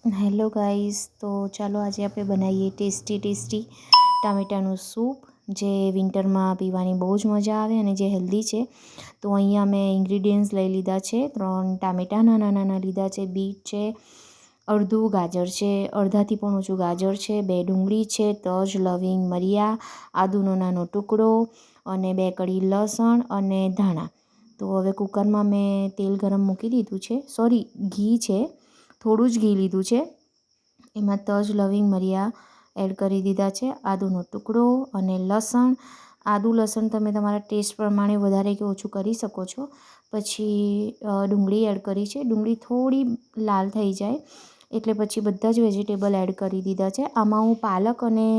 Hello guys, તો ચાલો આજે આપણે બનાવીએ ટેસ્ટી ટામેટાનું સૂપ, જે વિન્ટરમાં પીવાની બહુ જ મજા આવે અને જે હેલ્ધી છે. તો અહીંયા મેં ઇન્ગ્રીડિયન્ટ્સ લઈ લીધા છે. 3 ટામેટાં નાના નાના લીધા છે, બીટ છે, અડધું ગાજર છે, અડધાથી પણ ઓછું ગાજર છે, 2 ડુંગળી છે, તજ, લવિંગ, મરિયા, આદુનો નાનો ટુકડો અને 2 કળી લસણ અને ધાણા. તો હવે કુકરમાં મેં તેલ ગરમ મૂકી દીધું છે, ઘી છે, થોડું જ ઘી લીધું છે. એમાં તજ, લવિંગ, મરિયા એડ કરી દીધા છે, આદુનો ટુકડો અને લસણ. આદુ લસણ તમે તમારા ટેસ્ટ પ્રમાણે વધારે કે ઓછું કરી શકો છો. પછી ડુંગળી એડ કરી છે. ડુંગળી થોડી લાલ થઈ જાય એટલે પછી બધા જ વેજીટેબલ એડ કરી દીધા છે. આમાં હું પાલક અને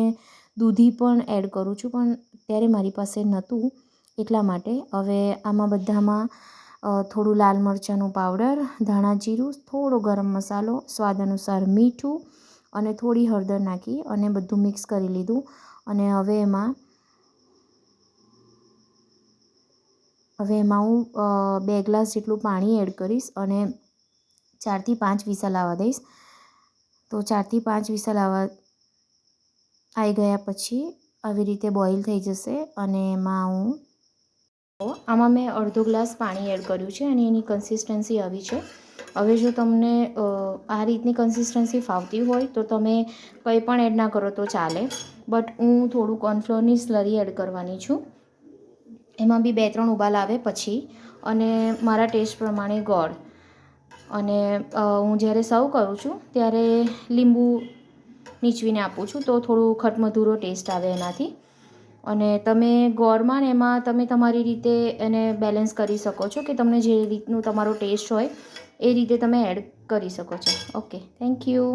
દૂધી પણ એડ કરું છું, પણ ત્યારે મારી પાસે નહોતું એટલા માટે. હવે આમાં બધામાં થોડું લાલ મરચાંનું પાવડર, ધાણા જીરું, થોડો ગરમ મસાલો, સ્વાદ અનુસાર મીઠું અને થોડી હળદર નાખી અને બધું મિક્સ કરી લીધું. અને હવે એમાં હું 2 ગ્લાસ જેટલું પાણી એડ કરીશ અને 4થી 5 વિસલ આવવા દઈશ. તો 4થી 5 વિસલ આવી ગયા પછી આવી રીતે બોઇલ થઈ જશે અને આમાં મેં અડધો ગ્લાસ પાણી એડ કર્યું છે અને એની કન્સિસ્ટન્સી આવી છે. હવે જો તમને આ રીતની કન્સિસ્ટન્સી ફાવતી હોય તો તમે કંઈ પણ એડ ના કરો તો ચાલે, બટ હું થોડું કોર્નફ્લોરની સ્લરી એડ કરવાની છું. એમાં બી 2-3 ઉબાલ આવે પછી, અને મારા ટેસ્ટ પ્રમાણે ગોળ. અને હું જ્યારે સર્વ કરું છું ત્યારે લીંબુ નીચવીને આપું છું, તો થોડું ખટમધુરો ટેસ્ટ આવે એનાથી. અને તમે ગોળમાં ને એમાં તમે તમારી રીતે એને બેલેન્સ કરી શકો છો, કે તમને જે રીતનું તમારો ટેસ્ટ હોય એ રીતે તમે એડ કરી શકો છો. Okay, thank you.